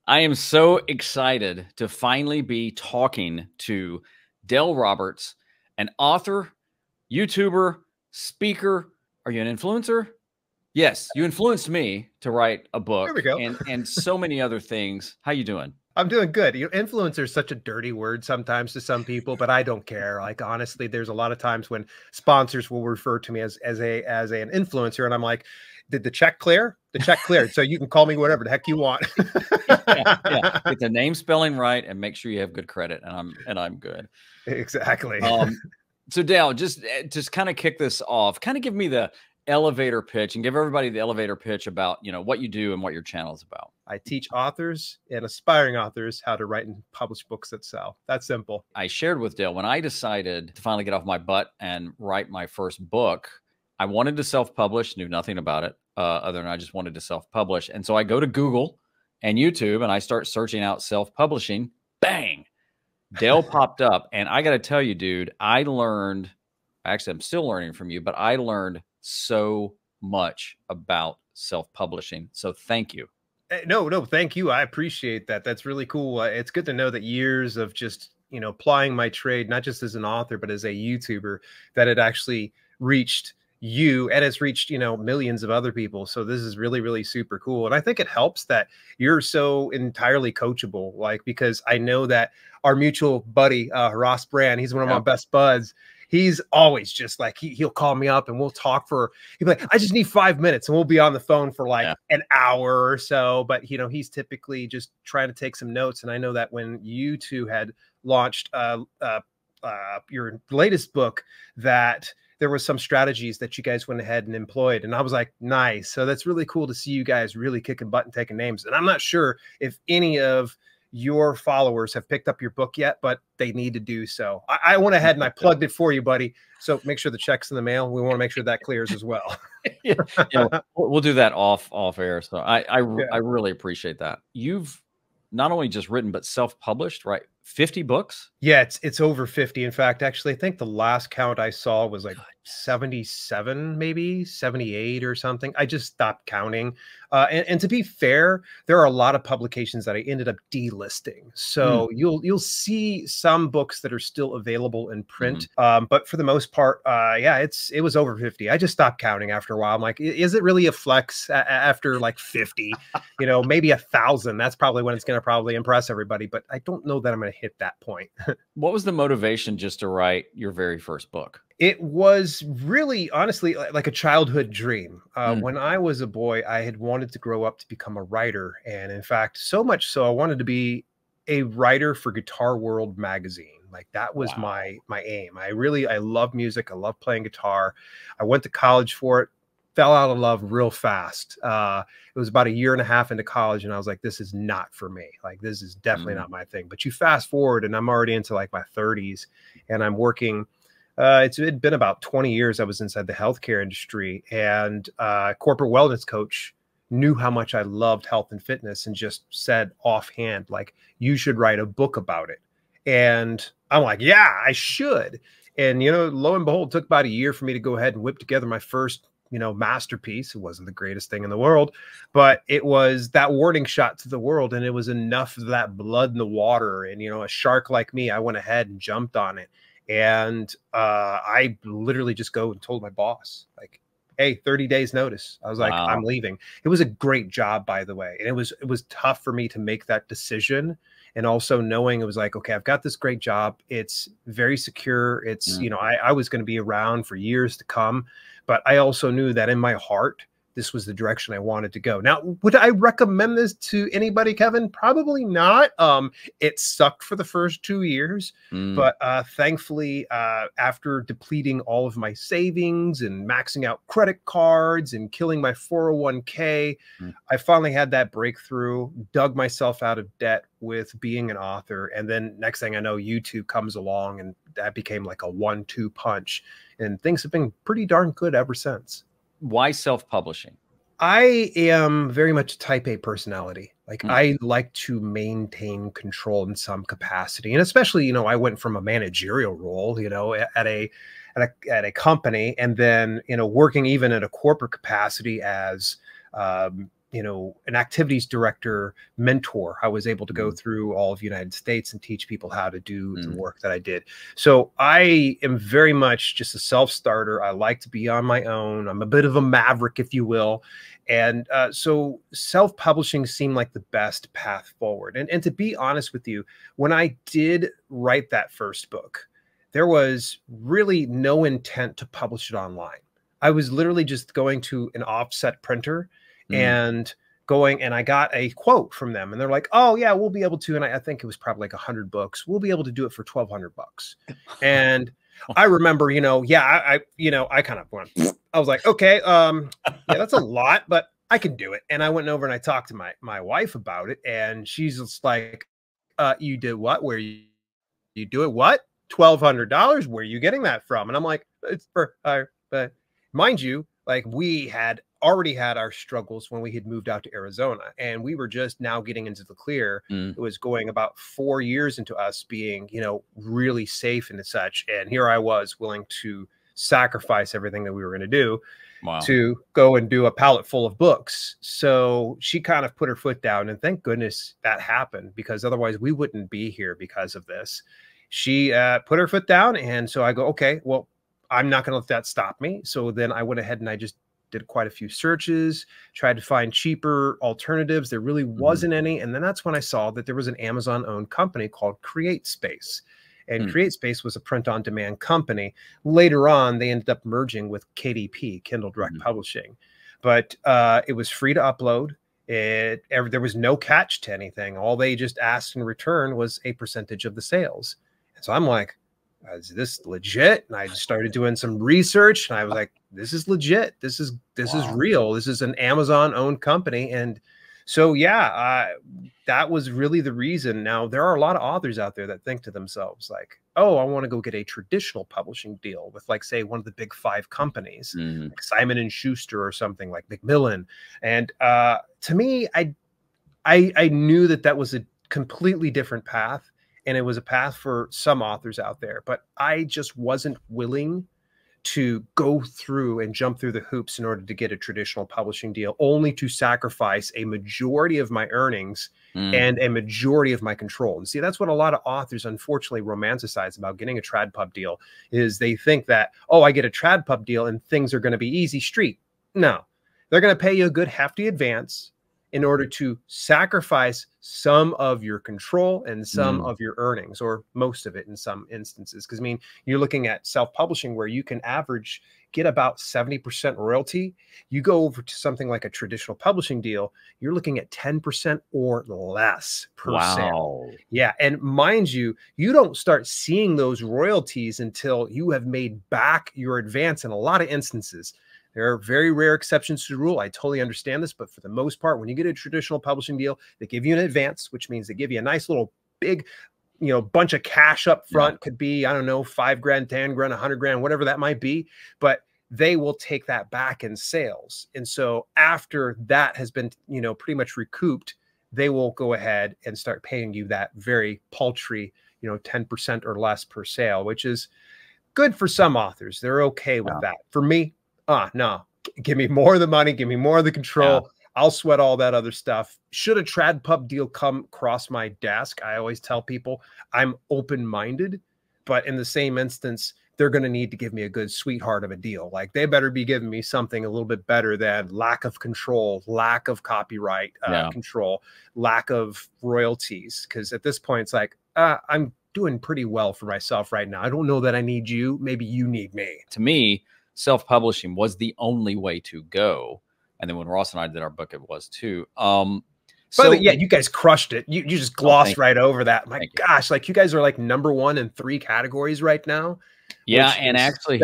I am so excited to finally be talking to Dale Roberts, an author, YouTuber, speaker. Are you an influencer? Yes, you influenced me to write a There we book go. and so many other things. How you doing? I'm doing good. You know, influencer is such a dirty word sometimes to some people, but I don't care. Like honestly, there's a lot of times when sponsors will refer to me as an influencer, and I'm like, did the check clear? The check cleared, so you can call me whatever the heck you want. Yeah, yeah. Get the name spelling right and make sure you have good credit, and I'm good. Exactly. So Dale, just kind of kick this off. Kind of give me the elevator pitch and give everybody the elevator pitch about what you do and what your channel is about. I teach authors and aspiring authors how to write and publish books that sell. That's simple. I shared with Dale when I decided to finally get off my butt and write my first book. I wanted to self-publish, knew nothing about it other than I just wanted to self-publish. And so I go to Google and YouTube and I start searching out self-publishing. Bang! Dale popped up. And I got to tell you, dude, actually, I'm still learning from you, but I learned so much about self-publishing. So thank you. No, thank you. I appreciate that. That's really cool. It's good to know that years of just, plying my trade, not just as an author, but as a YouTuber, that it actually reached you and it's reached, millions of other people. So this is really, really super cool. And I think it helps that you're so entirely coachable, like, because I know that our mutual buddy, Ross Brand, he's one of my best buds. He's always just like, he'll call me up and we'll talk he'll be like, I just need 5 minutes, and we'll be on the phone for like an hour or so. But, he's typically just trying to take some notes. And I know that when you two had launched your latest book, that there was some strategies that you guys went ahead and employed. And I was like, nice. So that's really cool to see you guys really kicking butt and taking names. And I'm not sure if any of your followers have picked up your book yet, but they need to do so. I went ahead and I plugged it for you, buddy. So make sure the check's in the mail. We want to make sure that clears as well. Yeah, we'll do that off air. So I really appreciate that. You've not only just written, but self-published, right? 50 books? Yeah, it's over 50. In fact, actually, I think the last count I saw was like 77, maybe 78 or something. I just stopped counting. And to be fair, there are a lot of publications that I ended up delisting. So you'll see some books that are still available in print. But for the most part, yeah, it was over 50. I just stopped counting after a while. I'm like, is it really a flex after like 50? Maybe 1,000. That's probably when it's going to probably impress everybody. But I don't know that I'm going to hit that point. What was the motivation just to write your very first book? It was really, honestly, like a childhood dream. When I was a boy, I had wanted to grow up to become a writer. And in fact, so much so I wanted to be a writer for Guitar World magazine. Like that was my aim. I love music. I love playing guitar. I went to college for it. Fell out of love real fast. It was about 1.5 years into college, and I was like, this is not for me. Like, this is definitely not my thing. But you fast forward, and I'm already into like my 30s, and I'm working. It'd been about 20 years I was inside the healthcare industry, and corporate wellness coach knew how much I loved health and fitness and just said offhand, like, you should write a book about it. And I'm like, yeah, I should. And, lo and behold, it took about 1 year for me to go ahead and whip together my first masterpiece. It wasn't the greatest thing in the world, but it was that warning shot to the world. And it was enough of that blood in the water. And, a shark like me, I went ahead and jumped on it. And I literally just go and told my boss, like, hey, 30 days notice. I was like, I'm leaving. It was a great job, by the way. And it was tough for me to make that decision. And also knowing it was like, okay, I've got this great job. It's very secure. It's, I was going to be around for years to come. But I also knew that in my heart, this was the direction I wanted to go. Now, would I recommend this to anybody, Kevin? Probably not. It sucked for the first 2 years, but thankfully, after depleting all of my savings and maxing out credit cards and killing my 401k, I finally had that breakthrough, dug myself out of debt with being an author. And then next thing I know, YouTube comes along, and that became like a 1-2 punch. And things have been pretty darn good ever since. Why self-publishing? I am very much type A personality. Like I like to maintain control in some capacity. And especially, I went from a managerial role, at a company, and then, working even at a corporate capacity as, you know, an activities director mentor. I was able to go through all of the United States and teach people how to do the work that I did. So I am very much just a self-starter. I like to be on my own. I'm a bit of a maverick, if you will. And so self-publishing seemed like the best path forward. And to be honest with you, when I did write that first book, there was really no intent to publish it online. I was literally just going to an offset printer and going, and I got a quote from them, and they're like, "Oh yeah, we'll be able to." And I think it was probably like 100 books. We'll be able to do it for $1,200. And I remember, you know, I kind of went, I was like, okay, yeah, that's a lot, but I can do it. And I went over and I talked to my wife about it, and she's just like, "You did what? Where you do it? What? $1,200? Where are you getting that from?" And I'm like, "It's for her." But mind you, like, we had already had our struggles when we had moved out to Arizona, and we were just now getting into the clear. It was going about 4 years into us being, you know, really safe and such. And here I was willing to sacrifice everything that we were going to do to go and do a pallet full of books. So she kind of put her foot down, and thank goodness that happened, because otherwise we wouldn't be here because of this. She put her foot down. And so I go, okay, well, I'm not going to let that stop me. So then I went ahead and I just did quite a few searches, tried to find cheaper alternatives. There really wasn't any. And then that's when I saw that there was an Amazon-owned company called CreateSpace. And CreateSpace was a print-on-demand company. Later on, they ended up merging with KDP, Kindle Direct Publishing. But it was free to upload. There was no catch to anything. All they just asked in return was a percentage of the sales. And so I'm like, is this legit? And I started doing some research, and I was like, this is legit. This is real. This is an Amazon-owned company. And so, yeah, that was really the reason. Now, there are a lot of authors out there that think to themselves like, oh, I want to go get a traditional publishing deal with, like, say, one of the big 5 companies, like Simon and Schuster or something, like Macmillan. And to me, I knew that was a completely different path. And it was a path for some authors out there, but I just wasn't willing to go through and jump through the hoops in order to get a traditional publishing deal, only to sacrifice a majority of my earnings and a majority of my control. And see, that's what a lot of authors unfortunately romanticize about getting a trad pub deal, is they think that, oh, I get a trad pub deal and things are going to be easy street. No, they're going to pay you a good hefty advance in order to sacrifice some of your control and some of your earnings, or most of it in some instances. Because, I mean, you're looking at self-publishing where you can get about 70% royalty. You go over to something like a traditional publishing deal, you're looking at 10% or less per sale. Yeah. And mind you, you don't start seeing those royalties until you have made back your advance in a lot of instances. There are very rare exceptions to the rule. I totally understand this, but for the most part, when you get a traditional publishing deal, they give you an advance, which means they give you a nice little big, you know, bunch of cash up front. Could be, I don't know, 5 grand, 10 grand, 100 grand, whatever that might be. But they will take that back in sales. And so after that has been, you know, pretty much recouped, they will go ahead and start paying you that very paltry, you know, 10% or less per sale, which is good for some authors. They're okay with that. For me, no, give me more of the money, give me more of the control. I'll sweat all that other stuff. Should a trad pub deal come across my desk, I always tell people I'm open-minded, but in the same instance, they're going to need to give me a good sweetheart of a deal. Like, they better be giving me something a little bit better than lack of control, lack of copyright control, lack of royalties. Because at this point, it's like, I'm doing pretty well for myself right now. I don't know that I need you. Maybe you need me. To me, self-publishing was the only way to go. And then when Ross and I did our book, it was too. So yeah, you guys crushed it. You just glossed right over that. My gosh, like, you guys are like #1 in 3 categories right now. Yeah. And actually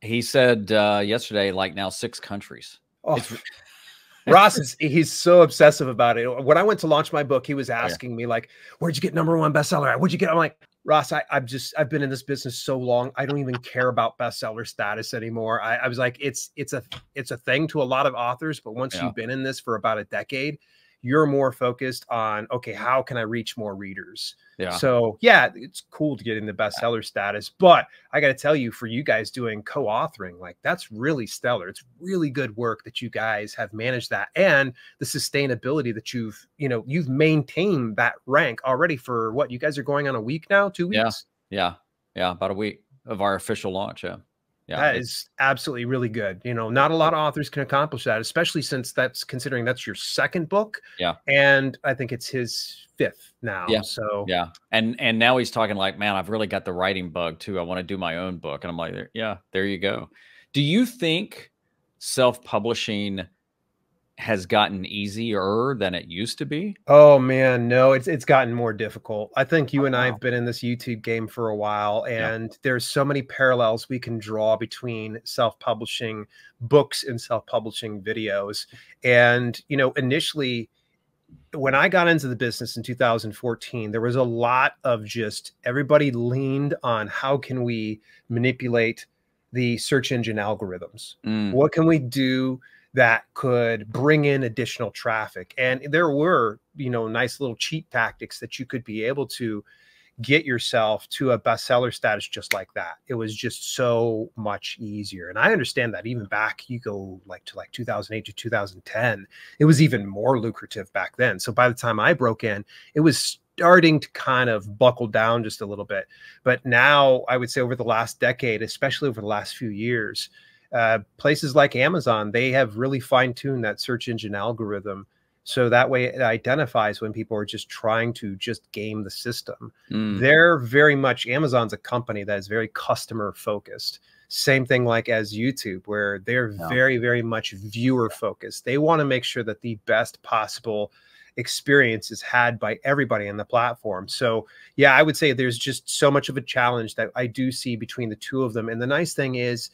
he said yesterday, like, now 6 countries. Ross he's so obsessive about it. When I went to launch my book, he was asking me, like, where'd you get #1 bestseller at? What'd you get? I'm like, Ross, I've been in this business so long, I don't even care about bestseller status anymore. I was like, it's a thing to a lot of authors, but once you've been in this for about a decade, you're more focused on, okay, how can I reach more readers? Yeah. So yeah, it's cool to get in the bestseller status, but I got to tell you, for you guys doing co-authoring, like that's really stellar. It's really good work that you guys have managed that, and the sustainability that you've maintained that rank already for what, you guys are going on a week now, 2 weeks? Yeah. About a week of our official launch. Yeah. That is absolutely really good. Not a lot of authors can accomplish that, especially since considering that's your second book. Yeah. And I think it's his fifth now. Yeah. So yeah. And now he's talking like, man, I've really got the writing bug too. I want to do my own book. And I'm like, yeah, there you go. Do you think self-publishing has gotten easier than it used to be? Oh man, no, it's gotten more difficult. I think you and I Wow. have been in this YouTube game for a while, Yeah. and there's so many parallels we can draw between self-publishing books and self-publishing videos. And, initially when I got into the business in 2014, there was a lot of just everybody leaned on how can we manipulate the search engine algorithms? What can we do that could bring in additional traffic? And there were, nice little cheat tactics that you could be able to get yourself to a bestseller status just like that. It was just so much easier. And I understand that even back, you go to 2008 to 2010, it was even more lucrative back then. So by the time I broke in, it was starting to kind of buckle down just a little bit. But now I would say over the last decade, especially over the last few years, places like Amazon, they have really fine-tuned that search engine algorithm. So that way it identifies when people are just trying to just game the system. They're very much, Amazon's a company that is very customer focused. Same thing like as YouTube, where they're very, very much viewer focused. They want to make sure that the best possible experience is had by everybody on the platform. So yeah, I would say there's just so much of a challenge that I do see between the two of them. And the nice thing is,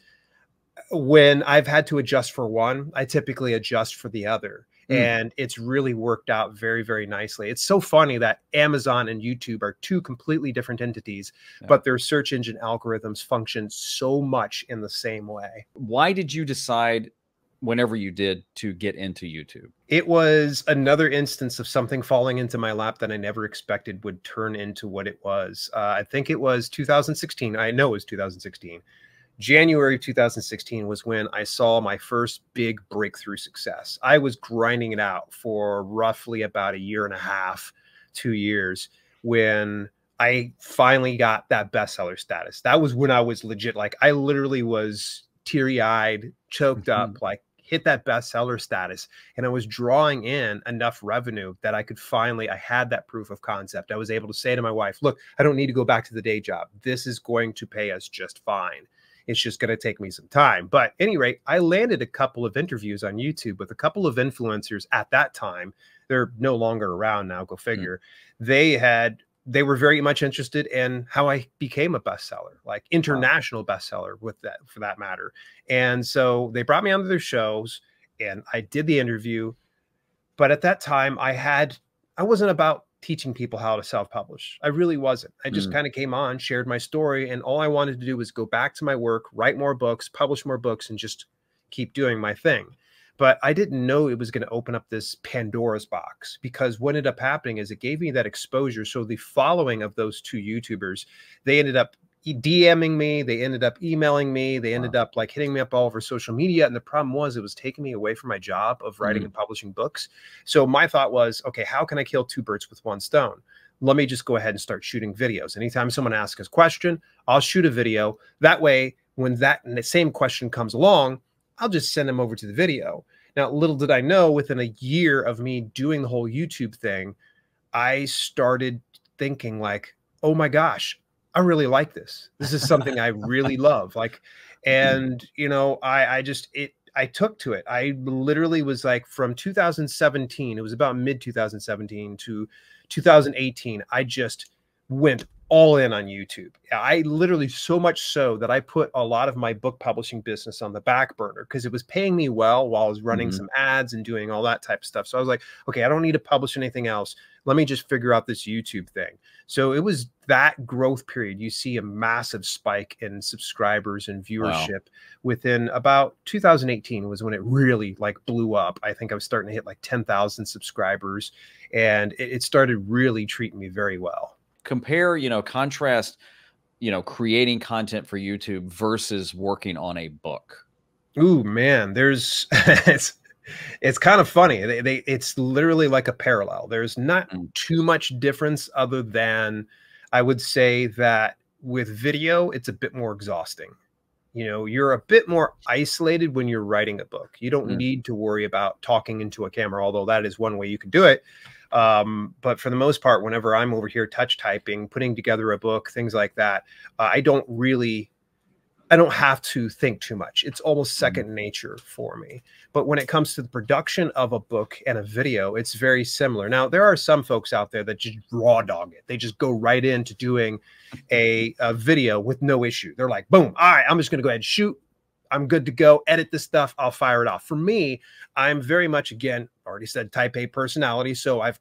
when I've had to adjust for one, I typically adjust for the other. And it's really worked out very, very nicely. It's so funny that Amazon and YouTube are two completely different entities, but their search engine algorithms function so much in the same way. Why did you decide, whenever you did, to get into YouTube? It was another instance of something falling into my lap that I never expected would turn into what it was. I think it was 2016. I know it was 2016. January 2016 was when I saw my first big breakthrough success. I was grinding it out for roughly about a year and a half, 2 years, when I finally got that bestseller status. That was when I was legit, like I literally was teary-eyed, choked up, like hit that bestseller status. And I was drawing in enough revenue that I had that proof of concept. I was able to say to my wife, look, I don't need to go back to the day job. This is going to pay us just fine. It's just going to take me some time. But at any rate, I landed a couple of interviews on YouTube with a couple of influencers at that time. They're no longer around now, go figure. They were very much interested in how I became a bestseller, like international bestseller for that matter. And so they brought me onto their shows and I did the interview. But at that time I wasn't about teaching people how to self-publish. I really wasn't. I just kind of came on, shared my story, and all I wanted to do was go back to my work, write more books, publish more books, and just keep doing my thing. But I didn't know it was going to open up this Pandora's box, because what ended up happening is it gave me that exposure. So the following of those two YouTubers, they ended up DMing me, they ended up emailing me, they ended up like hitting me up all over social media. And the problem was, it was taking me away from my job of writing and publishing books. So my thought was, okay, how can I kill two birds with one stone? Let me just go ahead and start shooting videos. Anytime someone asks a question, I'll shoot a video. That way, when the same question comes along, I'll just send them over to the video. Now, little did I know, within a year of me doing the whole YouTube thing, I started thinking like, oh my gosh, I really like this. This is something I really love. Like, and I took to it. I literally was like, from 2017, it was about mid 2017 to 2018, I just went all in on YouTube. I literally, so much so that I put a lot of my book publishing business on the back burner because it was paying me well while I was running some ads and doing all that type of stuff. So I was like, okay, I don't need to publish anything else. Let me just figure out this YouTube thing. So it was that growth period. You see a massive spike in subscribers and viewership within about 2018 was when it really like blew up. I think I was starting to hit like 10,000 subscribers, and it started really treating me very well. Compare, contrast, creating content for YouTube versus working on a book. Ooh, man, there's it's kind of funny. It's literally like a parallel. There's not too much difference other than I would say that with video, it's a bit more exhausting. You're a bit more isolated when you're writing a book. You don't need to worry about talking into a camera, although that is one way you can do it. But for the most part, whenever I'm over here touch typing, putting together a book, things like that, I don't have to think too much. It's almost second nature for me. But when it comes to the production of a book and a video, it's very similar. Now, there are some folks out there that just raw dog it. They just go right into doing a video with no issue. They're like, boom, all right, I'm just going to go ahead and shoot. I'm good to go. Edit this stuff. I'll fire it off. For me, I'm very much, again, already said, type A personality. So I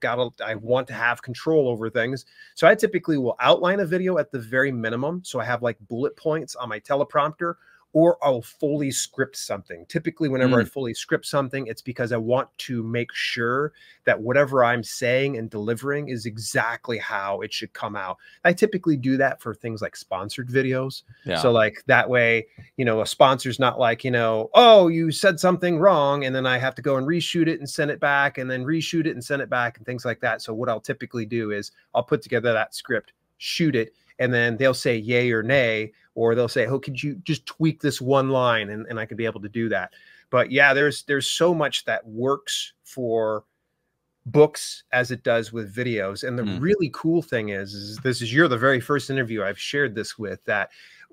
want to have control over things. So I typically will outline a video at the very minimum. So I have like bullet points on my teleprompter, or I'll fully script something. Typically, whenever I fully script something, it's because I want to make sure that whatever I'm saying and delivering is exactly how it should come out. I typically do that for things like sponsored videos. Yeah. So like that way, a sponsor's not like, oh, you said something wrong, and then I have to go and reshoot it and send it back, and then reshoot it and send it back, and things like that. So what I'll typically do is I'll put together that script, shoot it, and then they'll say yay or nay, or they'll say, oh, could you just tweak this one line? And I could be able to do that. But yeah, there's so much that works for books as it does with videos. And the really cool thing is you're the very first interview I've shared this with, that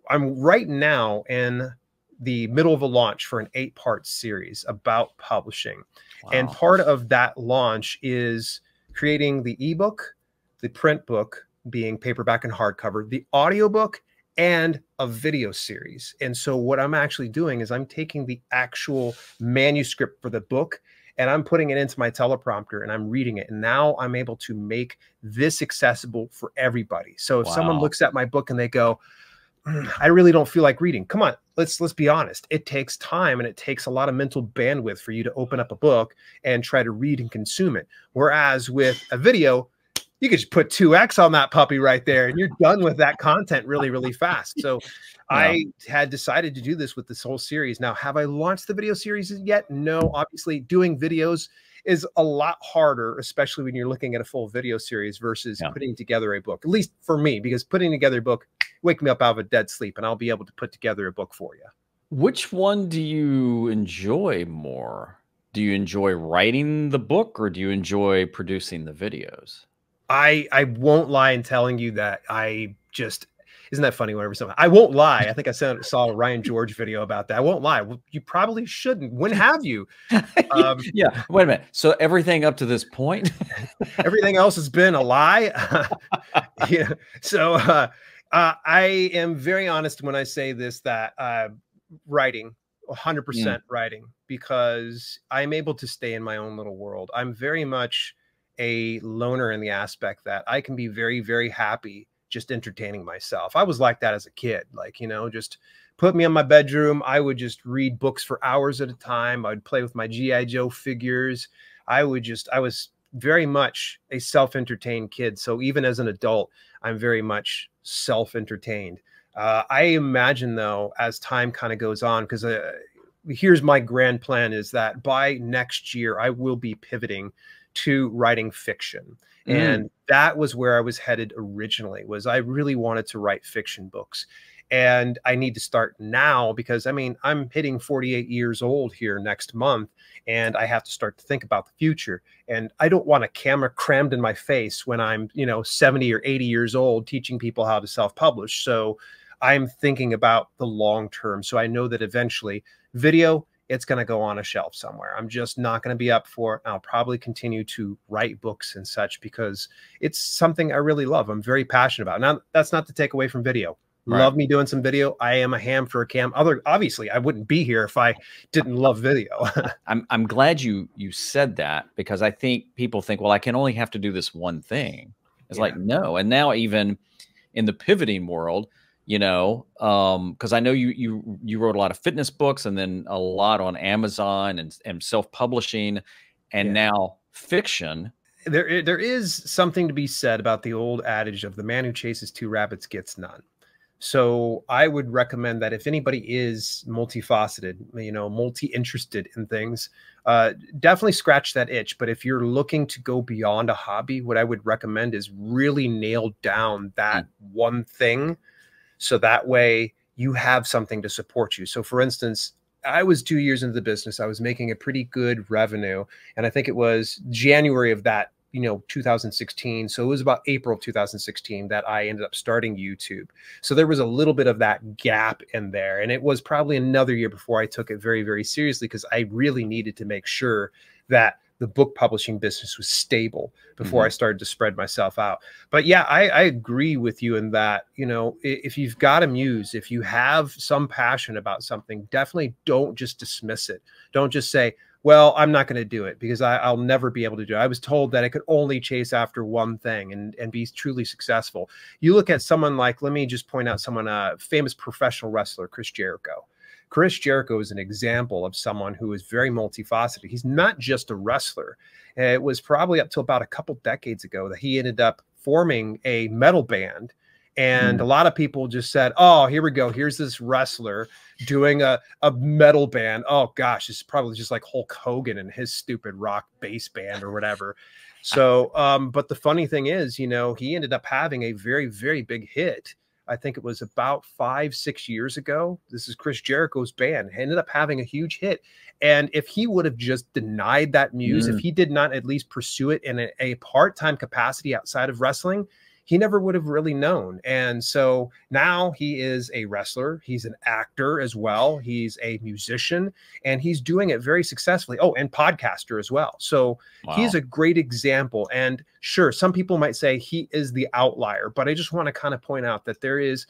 I'm right now in the middle of a launch for an 8-part series about publishing. Wow. And part of that launch is creating the ebook, the print book, being paperback and hardcover, the audiobook, and a video series. And so what I'm actually doing is I'm taking the actual manuscript for the book and I'm putting it into my teleprompter and I'm reading it. And now I'm able to make this accessible for everybody. So if someone looks at my book and they go, I really don't feel like reading. Come on, let's be honest. It takes time and it takes a lot of mental bandwidth for you to open up a book and try to read and consume it. Whereas with a video, you could just put 2x on that puppy right there and you're done with that content really, really fast. So I had decided to do this with this whole series. Now, have I launched the video series yet? No, obviously doing videos is a lot harder, especially when you're looking at a full video series versus putting together a book, at least for me, because putting together a book, wake me up out of a dead sleep and I'll be able to put together a book for you. Which one do you enjoy more? Do you enjoy writing the book or do you enjoy producing the videos? I won't lie in telling you that isn't that funny whenever I won't lie. I think I saw a Ryan George video about that. I won't lie. Well, you probably shouldn't. When have you? Yeah. Wait a minute. So everything up to this point, everything else has been a lie. Yeah. So I am very honest when I say this, that writing, 100% writing, because I'm able to stay in my own little world. I'm very much a loner in the aspect that I can be very, very happy just entertaining myself. I was like that as a kid, like, just put me in my bedroom. I would just read books for hours at a time. I'd play with my G.I. Joe figures. I was very much a self-entertained kid. So even as an adult, I'm very much self-entertained. I imagine though, as time kind of goes on, because here's my grand plan, is that by next year, I will be pivoting to writing fiction. And that was where I was headed originally, was I really wanted to write fiction books. And I need to start now because, I mean, I'm hitting 48 years old here next month, and I have to start to think about the future. And I don't want a camera crammed in my face when I'm, 70 or 80 years old teaching people how to self-publish. So I'm thinking about the long term. So I know that eventually video it's going to go on a shelf somewhere. I'm just not going to be up for it. I'll probably continue to write books and such because it's something I really love. I'm very passionate about. Now, that's not to take away from video. Love me doing some video. I am a ham for a cam. Obviously, I wouldn't be here if I didn't love video. I'm glad you said that, because I think people think, well, I can only have to do this one thing. It's like, no. And now even in the pivoting world, you know, because I know you wrote a lot of fitness books, and then a lot on Amazon and self-publishing, and now fiction. There is something to be said about the old adage of the man who chases two rabbits gets none. So I would recommend that if anybody is multifaceted, you know, multi-interested in things, definitely scratch that itch. But if you're looking to go beyond a hobby, what I would recommend is really nail down that one thing. So that way you have something to support you. So for instance, I was 2 years into the business. I was making a pretty good revenue. And I think it was January of that, you know, 2016. So it was about April of 2016 that I ended up starting YouTube. So there was a little bit of that gap in there. And it was probably another year before I took it very, very seriously, because I really needed to make sure that the book publishing business was stable before I started to spread myself out. But yeah, I agree with you in that, you know, if you've got a muse, if you have some passion about something, definitely don't just dismiss it. Don't just say, well, I'm not going to do it because I'll never be able to do it. I was told that I could only chase after one thing and be truly successful. You look at someone like, let me just point out someone, a famous professional wrestler, Chris Jericho. Chris Jericho is an example of someone who is very multifaceted. He's not just a wrestler. It was probably up till about a couple decades ago that he ended up forming a metal band. And a lot of people just said, oh, here we go. Here's this wrestler doing a metal band. Oh, gosh, it's probably just like Hulk Hogan and his stupid rock bass band or whatever. So, but the funny thing is, you know, he ended up having a very, very big hit. I think it was about 5-6 years ago. This is Chris Jericho's band. He ended up having a huge hit. And if he would have just denied that muse, if he did not at least pursue it in a part-time capacity outside of wrestling, he never would have really known. And so now he is a wrestler. He's an actor as well. He's a musician, and he's doing it very successfully. Oh, and podcaster as well. So he's a great example. And sure, some people might say he is the outlier, but I just want to kind of point out that there is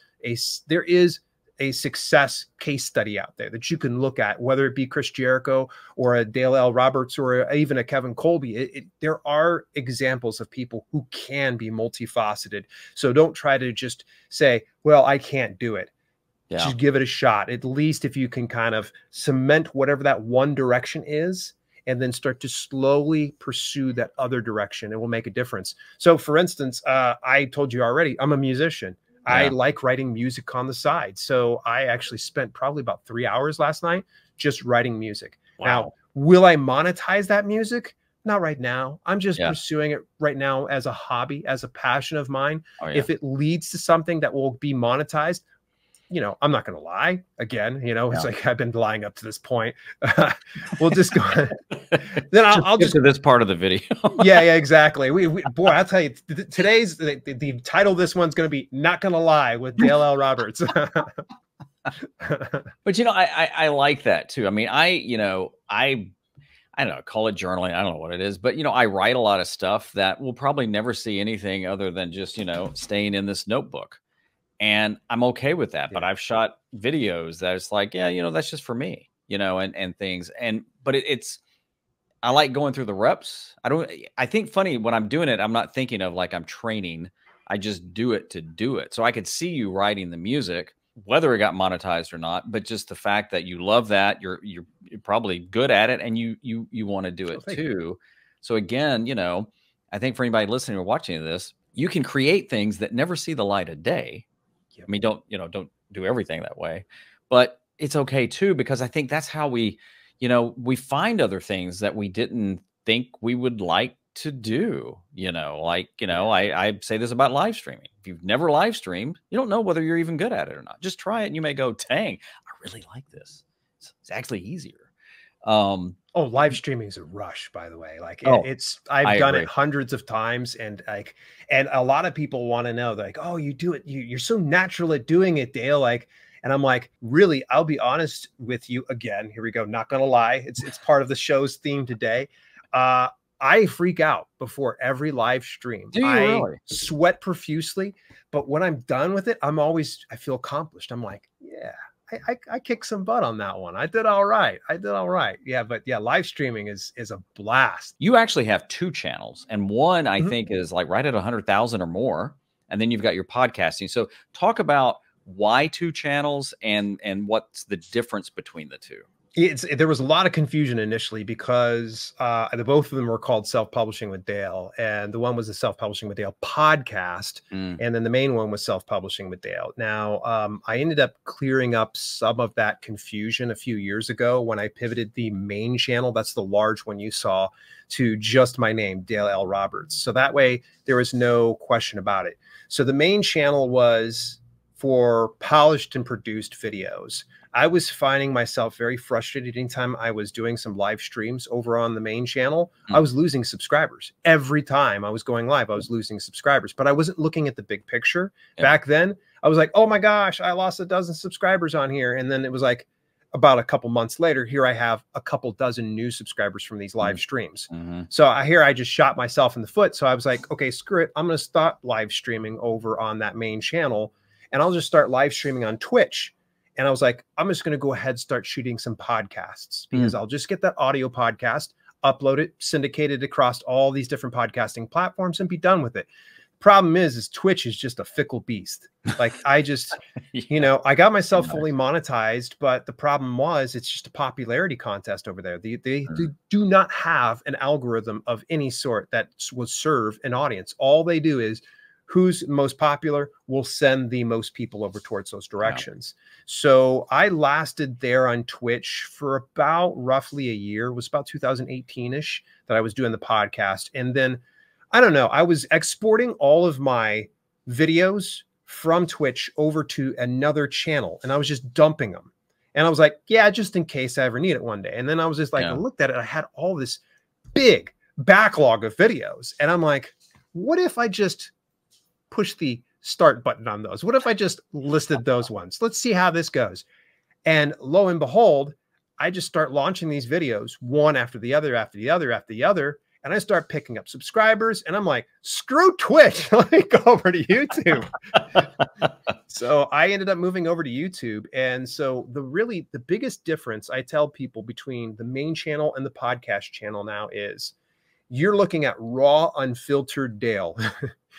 a success case study out there that you can look at, whether it be Chris Jericho or a Dale L. Roberts or even a Kevin Kolbe. There are examples of people who can be multifaceted. So don't try to just say, well, I can't do it. Just give it a shot. At least if you can kind of cement whatever that one direction is, and then start to slowly pursue that other direction, it will make a difference. So for instance, I told you already, I'm a musician. I like writing music on the side. So I actually spent probably about 3 hours last night just writing music. Now, will I monetize that music? Not right now. I'm just pursuing it right now as a hobby, as a passion of mine. If it leads to something that will be monetized, you know, I'm not going to lie again. You know, it's like I've been lying up to this point. We'll just go ahead. Then I'll just get to this part of the video. yeah, exactly. Boy, I'll tell you, today's the title of this one's going to be "Not Gonna Lie" with Dale L. Roberts. But you know, I like that too. I mean, I don't know, call it journaling. I don't know what it is, but you know, I write a lot of stuff that will probably never see anything other than just, you know, staying in this notebook. And I'm okay with that. But I've shot videos that it's like, yeah, you know, that's just for me, you know, and things. But I like going through the reps. I think funny when I'm doing it, I'm not thinking of like I'm training. I just do it to do it. So I could see you writing the music, whether it got monetized or not, but just the fact that you love that, you're probably good at it, and you want to do it too. So again, you know, I think for anybody listening or watching this, you can create things that never see the light of day. I mean, don't do everything that way, but it's okay too, because I think that's how we find other things that we didn't think we would like to do, I say this about live streaming. If you've never live streamed, you don't know whether you're even good at it or not. Just try it and you may go, dang, I really like this. It's actually easier. Live streaming is a rush, by the way. Like I've done it hundreds of times, and a lot of people want to know, like, oh, you do it. You're so natural at doing it, Dale. Like, And I'm like, really, I'll be honest with you again. Here we go. Not going to lie. It's part of the show's theme today. I freak out before every live stream. Do you really? Sweat profusely, but when I'm done with it, I feel accomplished. I'm like, yeah, I kicked some butt on that one. I did all right. I did all right. Yeah, but yeah, live streaming is a blast. You actually have 2 channels, and one I think is like right at 100,000 or more, and then you've got your podcasting. So talk about why 2 channels and what's the difference between the 2. There was a lot of confusion initially because both of them were called Self-Publishing with Dale, and the one was the Self-Publishing with Dale podcast, and then the main one was Self-Publishing with Dale. Now, I ended up clearing up some of that confusion a few years ago when I pivoted the main channel, that's the large one you saw, to just my name, Dale L. Roberts. So that way, there was no question about it. So the main channel was for polished and produced videos. I was finding myself very frustrated anytime I was doing some live streams over on the main channel. I was losing subscribers. Every time I was going live, I was losing subscribers, but I wasn't looking at the big picture. Back then, I was like, oh my gosh, I lost a dozen subscribers on here. And then it was like about a couple months later, here I have a couple dozen new subscribers from these live streams. So I just shot myself in the foot. So I was like, okay, screw it. I'm going to stop live streaming over on that main channel, and I'll just start live streaming on Twitch. And I was like, I'm just going to go ahead and start shooting some podcasts, because I'll just get that audio podcast, upload it, syndicate it across all these different podcasting platforms, and be done with it. Problem is Twitch is just a fickle beast. Like I just, you know, I got myself fully monetized, but the problem was it's just a popularity contest over there. They do not have an algorithm of any sort that will serve an audience. All they do is who's most popular will send the most people over towards those directions. So I lasted there on Twitch for about roughly a year. It was about 2018-ish that I was doing the podcast. And then, I don't know, I was exporting all of my videos from Twitch over to another channel, and I was just dumping them. And I was like, yeah, just in case I ever need it one day. And then I was just like, I looked at it, I had all this big backlog of videos. And I'm like, what if I just push the start button on those? What if I just listed those ones? Let's see how this goes. And lo and behold, I just start launching these videos one after the other, after the other, after the other. And I start picking up subscribers, and I'm like, screw Twitch. Let me go over to YouTube. So I ended up moving over to YouTube. And so the biggest difference I tell people between the main channel and the podcast channel now is you're looking at raw, unfiltered Dale.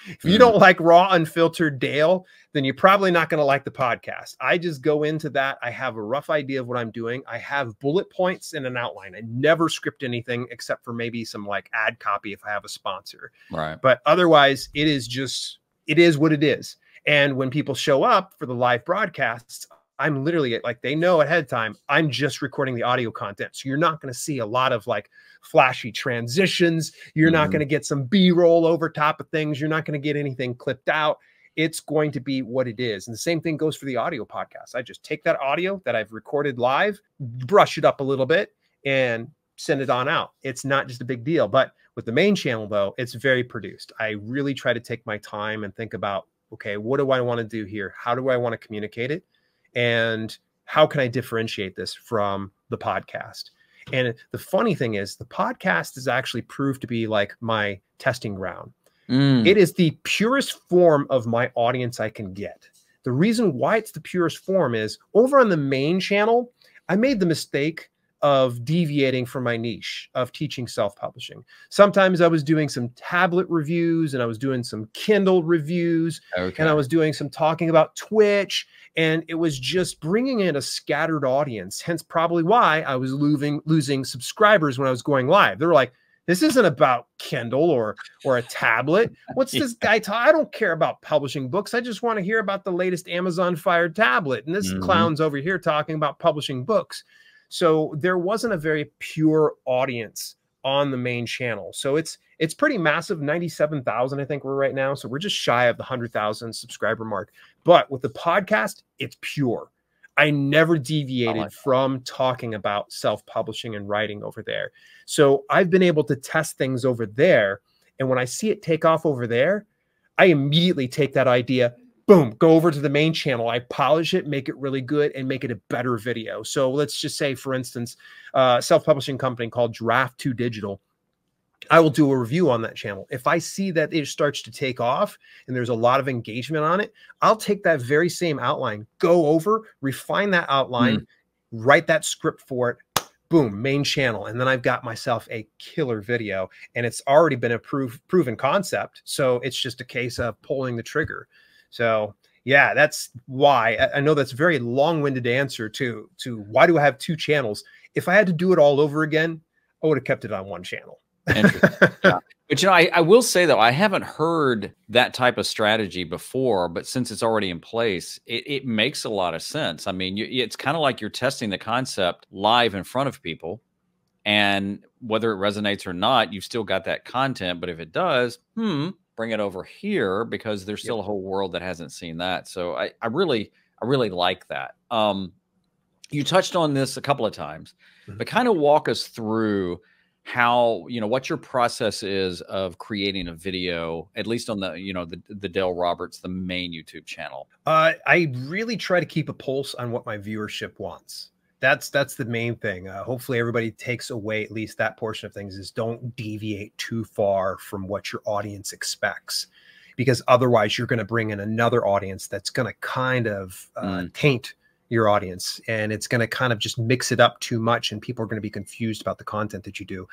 If you don't like raw, unfiltered Dale, then you're probably not going to like the podcast. I just go into that. I have a rough idea of what I'm doing. I have bullet points and an outline. I never script anything except for maybe some like ad copy if I have a sponsor. Right. But otherwise, it is what it is. And when people show up for the live broadcasts, I'm literally like, they know ahead of time, I'm just recording the audio content. So you're not going to see a lot of like flashy transitions. You're not going to get some B-roll over top of things. You're not going to get anything clipped out. It's going to be what it is. And the same thing goes for the audio podcast. I just take that audio that I've recorded live, brush it up a little bit, and send it on out. It's not just a big deal. But with the main channel, though, it's very produced. I really try to take my time and think about, okay, what do I want to do here? How do I want to communicate it? And how can I differentiate this from the podcast? And the funny thing is the podcast is actually proved to be like my testing ground. It is the purest form of my audience I can get. The reason why it's the purest form is over on the main channel, I made the mistake of deviating from my niche of teaching self-publishing. Sometimes I was doing some tablet reviews, and I was doing some Kindle reviews, and I was doing some talking about Twitch, and it was just bringing in a scattered audience. Hence probably why I was losing subscribers when I was going live. They were like, this isn't about Kindle or a tablet. What's this guy talking? I don't care about publishing books. I just want to hear about the latest Amazon Fire tablet. And this clown's over here talking about publishing books. So there wasn't a very pure audience on the main channel. So it's pretty massive, 97,000, I think we're right now. So we're just shy of the 100,000 subscriber mark. But with the podcast, it's pure. I never deviated from talking about self-publishing and writing over there. So I've been able to test things over there. And when I see it take off over there, I immediately take that idea, boom, go over to the main channel. I polish it, make it really good, and make it a better video. So let's just say, for instance, self-publishing company called Draft 2 Digital. I will do a review on that channel. If I see that it starts to take off and there's a lot of engagement on it, I'll take that very same outline, go over, refine that outline, write that script for it, boom, main channel. And then I've got myself a killer video, and it's already been a proven concept. So it's just a case of pulling the trigger. So yeah, that's why I know that's a very long-winded answer to why do I have 2 channels? If I had to do it all over again, I would have kept it on 1 channel. Yeah. But, you know, I will say, though, I haven't heard that type of strategy before, but since it's already in place, it makes a lot of sense. I mean, it's kind of like you're testing the concept live in front of people, and whether it resonates or not, you've still got that content. But if it does, bring it over here, because there's still a whole world that hasn't seen that. So I really like that. You touched on this a couple of times, but kind of walk us through how, you know, what your process is of creating a video, at least on the, you know, the Dale Roberts, the main YouTube channel. I really try to keep a pulse on what my viewership wants. That's the main thing. Hopefully everybody takes away at least that portion of things, is don't deviate too far from what your audience expects, because otherwise you're going to bring in another audience that's going to kind of taint your audience, and it's going to kind of just mix it up too much, and people are going to be confused about the content that you do.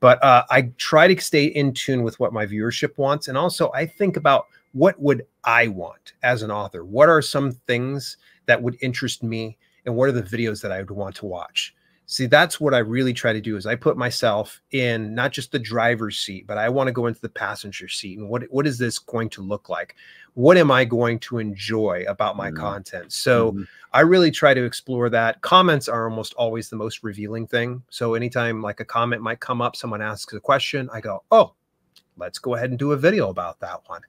But I try to stay in tune with what my viewership wants. And also I think about, what would I want as an author? What are some things that would interest me? And what are the videos that I would want to watch? See, that's what I really try to do, is I put myself in not just the driver's seat, but I want to go into the passenger seat. And what is this going to look like? What am I going to enjoy about my content? So I really try to explore that. Comments are almost always the most revealing thing. So anytime like a comment might come up, someone asks a question, I go, oh, let's go ahead and do a video about that one.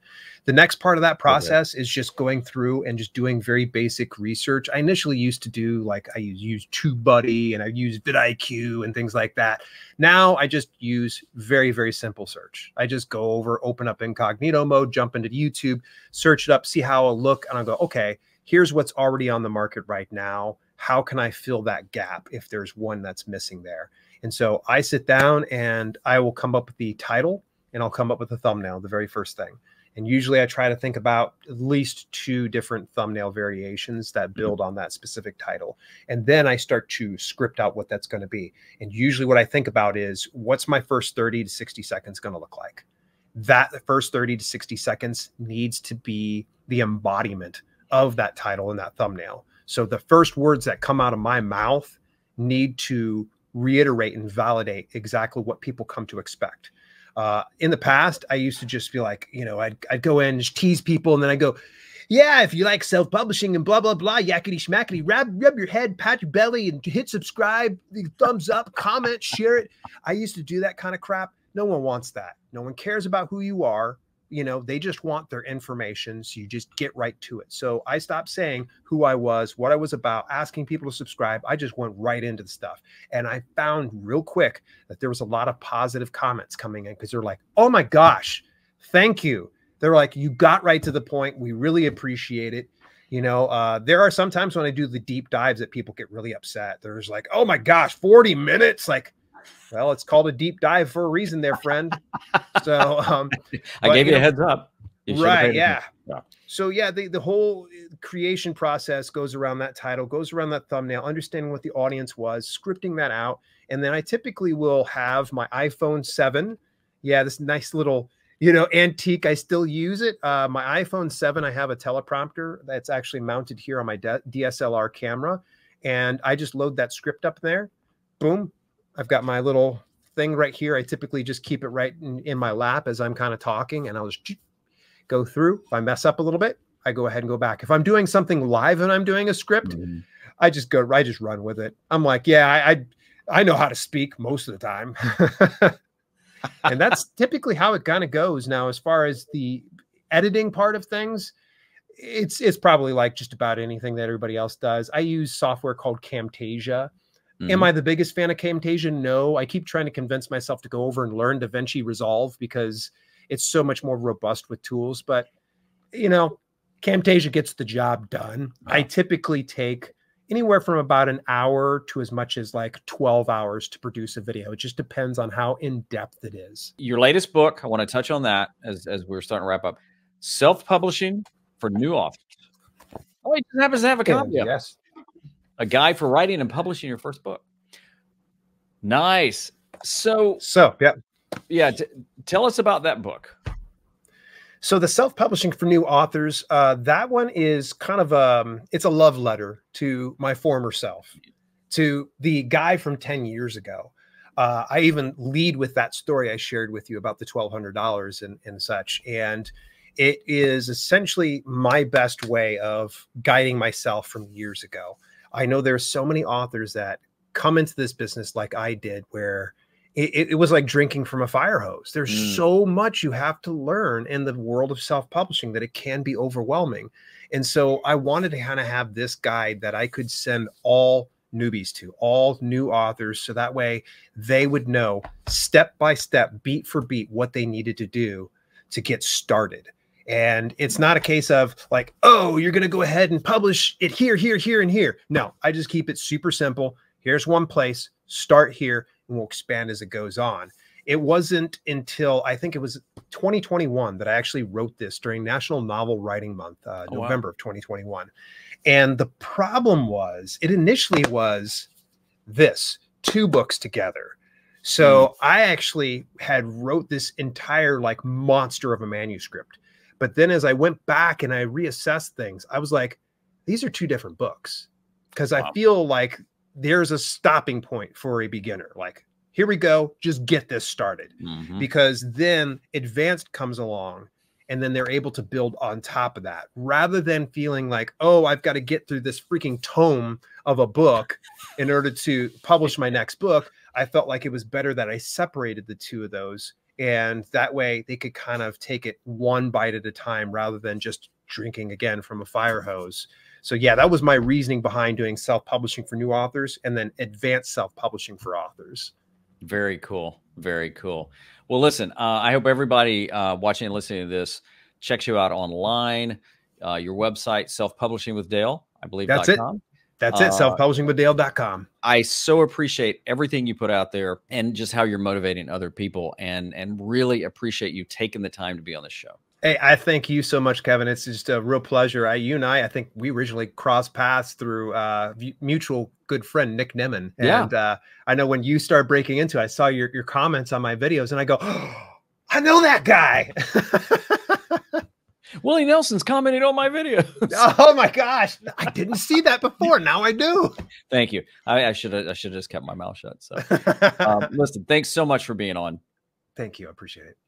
The next part of that process is just going through and just doing very basic research. I initially used to do, like, I use TubeBuddy and I use vidIQ and things like that. Now I just use very, very simple search. I just go over, open up incognito mode, jump into YouTube, search it up, see how it'll look. And I'll go, okay, here's what's already on the market right now. How can I fill that gap if there's one that's missing there? And so I sit down and I will come up with the title, and I'll come up with a thumbnail, the very first thing. And usually I try to think about at least 2 different thumbnail variations that build on that specific title. And then I start to script out what that's going to be. And usually what I think about is, what's my first 30 to 60 seconds going to look like? That first 30 to 60 seconds needs to be the embodiment of that title and that thumbnail. So the first words that come out of my mouth need to reiterate and validate exactly what people come to expect. In the past, I used to just be like, you know, I'd go in and just tease people, and then I go, yeah, if you like self-publishing and blah, blah, blah, yakety schmackety, rub your head, pat your belly, and hit subscribe, thumbs up, comment, share it. I used to do that kind of crap. No one wants that. No one cares about who you are. You know, they just want their information. So you just get right to it. So I stopped saying who I was, what I was about, asking people to subscribe. I just went right into the stuff. And I found real quick that there was a lot of positive comments coming in, because they're like, oh my gosh, thank you. They're like, you got right to the point. We really appreciate it. You know, there are some times when I do the deep dives that people get really upset. There's like, oh my gosh, 40 minutes. Like, well, it's called a deep dive for a reason there, friend. So I gave you a heads up. Right. Yeah. So yeah, the whole creation process goes around that title, goes around that thumbnail, understanding what the audience was, scripting that out. And then I typically will have my iPhone 7. Yeah, this nice little, you know, antique. I still use it. My iPhone 7, I have a teleprompter that's actually mounted here on my DSLR camera. And I just load that script up there. Boom. I've got my little thing right here. I typically just keep it right in my lap as I'm kind of talking, and I'll just go through. If I mess up a little bit, I go ahead and go back. If I'm doing something live and I'm doing a script, I just run with it. I'm like, yeah, I know how to speak most of the time. And that's typically how it kind of goes. Now, as far as the editing part of things, it's probably like just about anything that everybody else does. I use software called Camtasia. Am I the biggest fan of Camtasia? No. I keep trying to convince myself to go over and learn DaVinci Resolve, because it's so much more robust with tools. But, you know, Camtasia gets the job done. Wow. I typically take anywhere from about an hour to as much as like 12 hours to produce a video. It just depends on how in-depth it is. Your latest book, I want to touch on that as we're starting to wrap up. Self-publishing for new authors. Oh, he just happens to have a copy. Yes. A guide for writing and publishing your first book. Nice. So yeah. Tell us about that book. So the self-publishing for new authors, that one is kind of it's a love letter to my former self, to the guy from 10 years ago. I even lead with that story I shared with you about the $1,200 and such. And it is essentially my best way of guiding myself from years ago. I know there's so many authors that come into this business like I did, where it was like drinking from a fire hose. There's so much you have to learn in the world of self-publishing that it can be overwhelming. And so I wanted to kind of have this guide that I could send all newbies to, all new authors, so that way they would know step by step, beat for beat, what they needed to do to get started. And it's not a case of like, oh, you're going to go ahead and publish it here, here, here, and here. No, I just keep it super simple. Here's one place, start here, and we'll expand as it goes on. It wasn't until I think it was 2021 that I actually wrote this during National Novel Writing Month, November of 2021. And the problem was, it initially was this, 2 books together. So I actually had wrote this entire like monster of a manuscript. But then as I went back and I reassessed things, I was like, these are 2 different books. Because I feel like there's a stopping point for a beginner. Like, here we go, just get this started. Because then advanced comes along and then they're able to build on top of that, rather than feeling like, oh, I've got to get through this freaking tome of a book in order to publish my next book. I felt like it was better that I separated the 2 of those. And that way they could kind of take it one bite at a time rather than just drinking again from a fire hose. So yeah, that was my reasoning behind doing self-publishing for new authors and then advanced self-publishing for authors. Very cool. Very cool. Well, listen, I hope everybody watching and listening to this checks you out online. Your website, Self-Publishing with Dale, I believe. That's it. That's it. Selfpublishingwithdale.com. I so appreciate everything you put out there and just how you're motivating other people, and really appreciate you taking the time to be on this show. Hey, I thank you so much, Kevin. It's just a real pleasure. You and I think we originally crossed paths through mutual good friend, Nick Nimmin. And I know when you started breaking into it, I saw your comments on my videos and I go, oh, I know that guy. Willie Nelson's commenting on my videos. Oh my gosh. I didn't see that before. Now I do. Thank you. I should have just kept my mouth shut. So listen, thanks so much for being on. Thank you. I appreciate it.